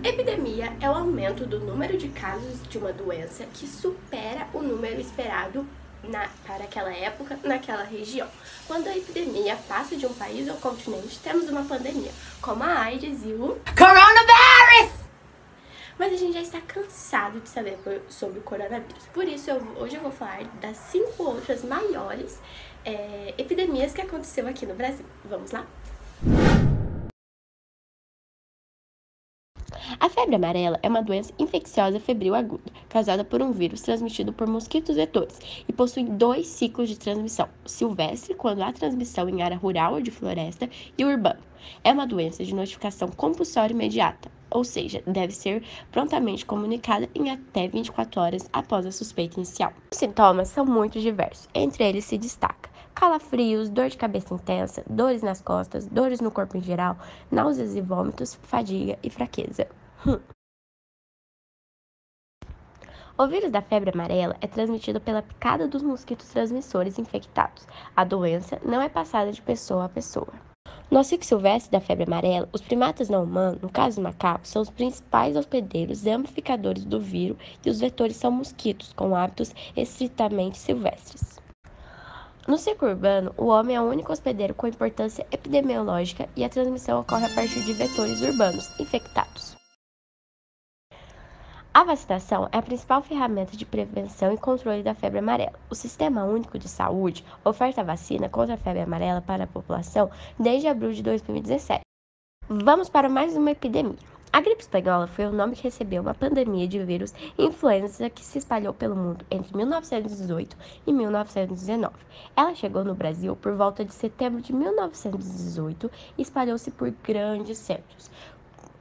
Epidemia é o aumento do número de casos de uma doença que supera o número esperado para aquela época, naquela região. Quando a epidemia passa de um país ou continente, temos uma pandemia, como a AIDS e o Coronavirus! Mas a gente já está cansado de saber sobre o coronavírus. Por isso, hoje eu vou falar das 5 outras maiores epidemias que aconteceu aqui no Brasil. Vamos lá? A febre amarela é uma doença infecciosa febril aguda, causada por um vírus transmitido por mosquitos vetores e possui 2 ciclos de transmissão: o silvestre, quando há transmissão em área rural ou de floresta, e o urbano. É uma doença de notificação compulsória imediata, ou seja, deve ser prontamente comunicada em até 24 horas após a suspeita inicial. Os sintomas são muito diversos, entre eles se destaca calafrios, dor de cabeça intensa, dores nas costas, dores no corpo em geral, náuseas e vômitos, fadiga e fraqueza. O vírus da febre amarela é transmitido pela picada dos mosquitos transmissores infectados. A doença não é passada de pessoa a pessoa. No ciclo silvestre da febre amarela, os primatas não humanos, no caso os macacos, são os principais hospedeiros e amplificadores do vírus e os vetores são mosquitos, com hábitos estritamente silvestres. No ciclo urbano, o homem é o único hospedeiro com importância epidemiológica e a transmissão ocorre a partir de vetores urbanos infectados. A vacinação é a principal ferramenta de prevenção e controle da febre amarela. O Sistema Único de Saúde oferta a vacina contra a febre amarela para a população desde abril de 2017. Vamos para mais uma epidemia. A gripe espanhola foi o nome que recebeu uma pandemia de vírus influenza que se espalhou pelo mundo entre 1918 e 1919. Ela chegou no Brasil por volta de setembro de 1918 e espalhou-se por grandes centros.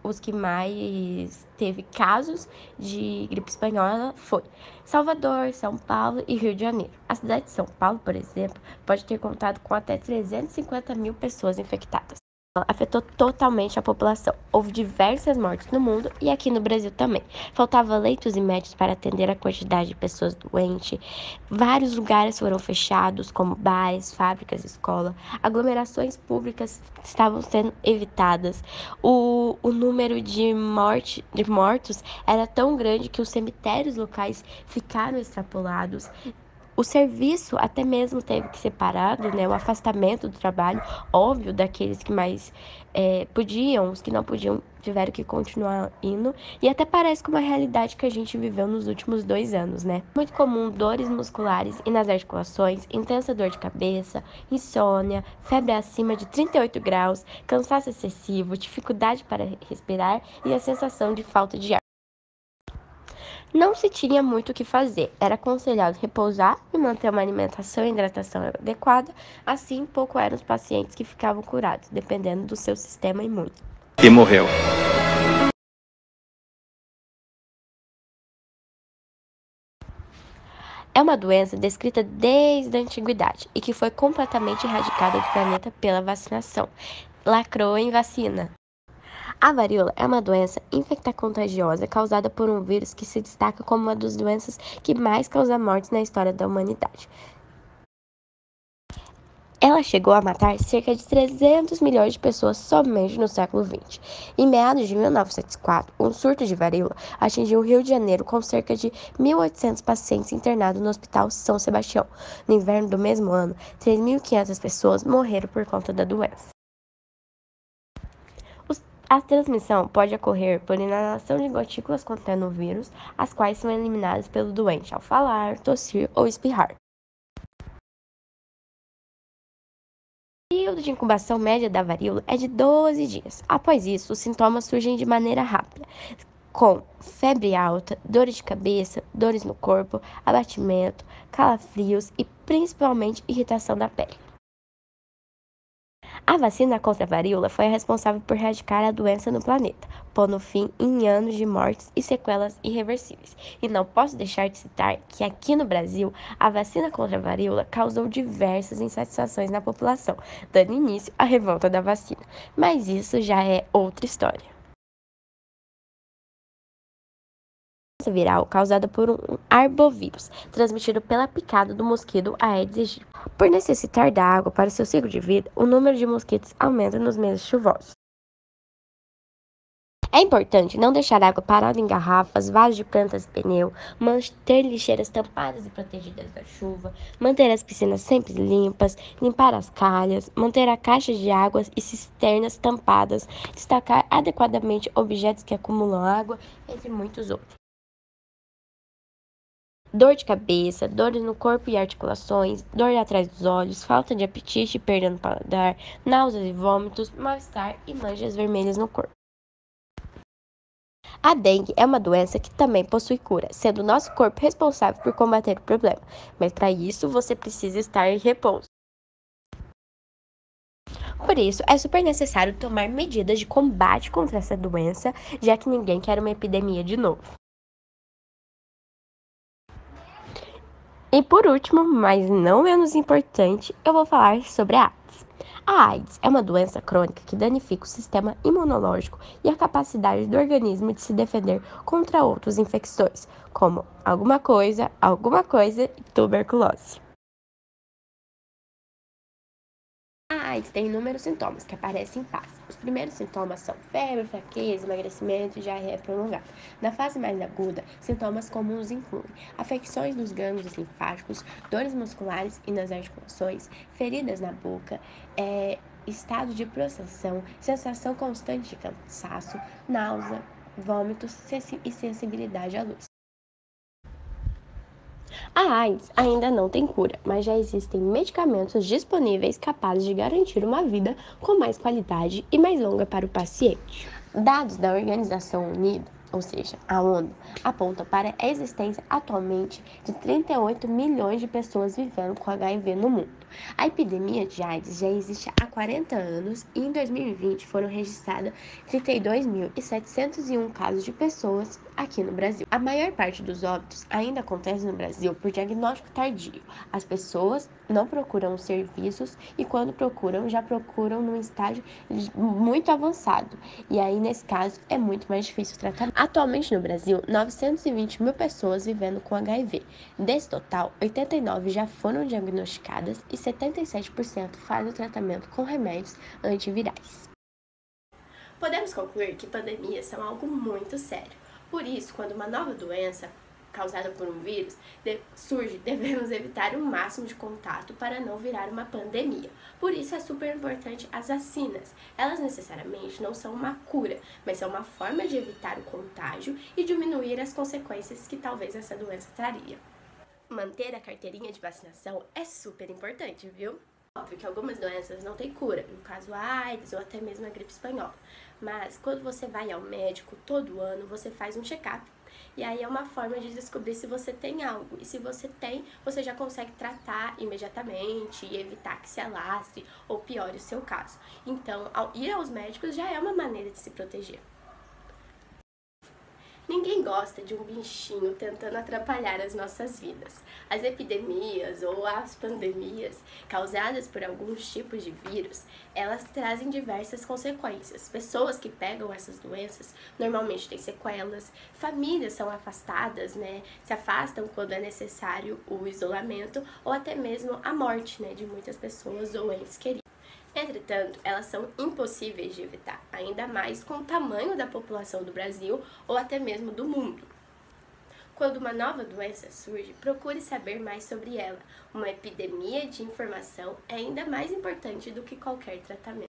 Os que mais teve casos de gripe espanhola foi Salvador, São Paulo e Rio de Janeiro. A cidade de São Paulo, por exemplo, pode ter contado com até 350 mil pessoas infectadas. Afetou totalmente a população. Houve diversas mortes no mundo e aqui no Brasil também. Faltava leitos e médicos para atender a quantidade de pessoas doentes. Vários lugares foram fechados, como bares, fábricas, escola. Aglomerações públicas estavam sendo evitadas. O número de mortos era tão grande que os cemitérios locais ficaram extrapolados. O serviço até mesmo teve que ser parado, né? O afastamento do trabalho, óbvio, daqueles que mais podiam, os que não podiam tiveram que continuar indo. E até parece com uma realidade que a gente viveu nos últimos 2 anos, né? Muito comum dores musculares e nas articulações, intensa dor de cabeça, insônia, febre acima de 38 graus, cansaço excessivo, dificuldade para respirar e a sensação de falta de ar. Não se tinha muito o que fazer, era aconselhado repousar e manter uma alimentação e hidratação adequada, assim pouco eram os pacientes que ficavam curados, dependendo do seu sistema imune. E morreu. É uma doença descrita desde a antiguidade e que foi completamente erradicada do planeta pela vacinação. Lacrou em vacina. A varíola é uma doença infectocontagiosa causada por um vírus que se destaca como uma das doenças que mais causa mortes na história da humanidade. Ela chegou a matar cerca de 300 milhões de pessoas somente no século XX. Em meados de 1904, um surto de varíola atingiu o Rio de Janeiro com cerca de 1.800 pacientes internados no Hospital São Sebastião. No inverno do mesmo ano, 3.500 pessoas morreram por conta da doença. A transmissão pode ocorrer por inalação de gotículas contendo o vírus, as quais são eliminadas pelo doente ao falar, tossir ou espirrar. O período de incubação média da varíola é de 12 dias. Após isso, os sintomas surgem de maneira rápida, com febre alta, dores de cabeça, dores no corpo, abatimento, calafrios e principalmente irritação da pele. A vacina contra a varíola foi a responsável por erradicar a doença no planeta, pondo fim em anos de mortes e sequelas irreversíveis. E não posso deixar de citar que aqui no Brasil, a vacina contra a varíola causou diversas insatisfações na população, dando início à revolta da vacina. Mas isso já é outra história. Viral causada por um arbovírus, transmitido pela picada do mosquito Aedes aegypti. Por necessitar da água para seu ciclo de vida, o número de mosquitos aumenta nos meses chuvosos. É importante não deixar água parada em garrafas, vasos de plantas e pneu, manter lixeiras tampadas e protegidas da chuva, manter as piscinas sempre limpas, limpar as calhas, manter a caixa de água e cisternas tampadas, destacar adequadamente objetos que acumulam água, entre muitos outros. Dor de cabeça, dores no corpo e articulações, dor atrás dos olhos, falta de apetite e perda no paladar, náuseas e vômitos, mal-estar e manchas vermelhas no corpo. A dengue é uma doença que também possui cura, sendo o nosso corpo responsável por combater o problema, mas para isso você precisa estar em repouso. Por isso, é super necessário tomar medidas de combate contra essa doença, já que ninguém quer uma epidemia de novo. E por último, mas não menos importante, eu vou falar sobre a AIDS. A AIDS é uma doença crônica que danifica o sistema imunológico e a capacidade do organismo de se defender contra outras infecções, como alguma coisa e tuberculose. A AIDS tem inúmeros sintomas que aparecem em fase. Os primeiros sintomas são febre, fraqueza, emagrecimento e diarreia prolongada. Na fase mais aguda, sintomas comuns incluem afecções nos gânglios linfáticos, dores musculares e nas articulações, feridas na boca, estado de prostração, sensação constante de cansaço, náusea, vômitos e sensibilidade à luz. A AIDS ainda não tem cura, mas já existem medicamentos disponíveis capazes de garantir uma vida com mais qualidade e mais longa para o paciente. Dados da Organização Unida, ou seja, a ONU, apontam para a existência atualmente de 38 milhões de pessoas vivendo com HIV no mundo. A epidemia de AIDS já existe há 40 anos e em 2020 foram registrados 32.701 casos de pessoas aqui no Brasil. A maior parte dos óbitos ainda acontece no Brasil por diagnóstico tardio. As pessoas não procuram os serviços e quando procuram, já procuram num estágio muito avançado. E aí, nesse caso, é muito mais difícil o tratamento. Atualmente no Brasil, 920 mil pessoas vivendo com HIV. Desse total, 89 já foram diagnosticadas e 77% fazem o tratamento com remédios antivirais. Podemos concluir que pandemias são algo muito sério. Por isso, quando uma nova doença causada por um vírus surge, devemos evitar o máximo de contato para não virar uma pandemia. Por isso é super importante as vacinas. Elas necessariamente não são uma cura, mas são uma forma de evitar o contágio e diminuir as consequências que talvez essa doença traria. Manter a carteirinha de vacinação é super importante, viu? Óbvio que algumas doenças não têm cura, no caso a AIDS ou até mesmo a gripe espanhola. Mas quando você vai ao médico todo ano, você faz um check-up. E aí é uma forma de descobrir se você tem algo. E se você tem, você já consegue tratar imediatamente e evitar que se alastre ou piore o seu caso. Então, ao ir aos médicos já é uma maneira de se proteger. Ninguém gosta de um bichinho tentando atrapalhar as nossas vidas. As epidemias ou as pandemias causadas por alguns tipos de vírus, elas trazem diversas consequências. Pessoas que pegam essas doenças normalmente têm sequelas, famílias são afastadas, se afastam quando é necessário o isolamento ou até mesmo a morte, de muitas pessoas ou entes queridos. Entretanto, elas são impossíveis de evitar, ainda mais com o tamanho da população do Brasil ou até mesmo do mundo. Quando uma nova doença surge, procure saber mais sobre ela. Uma epidemia de informação é ainda mais importante do que qualquer tratamento.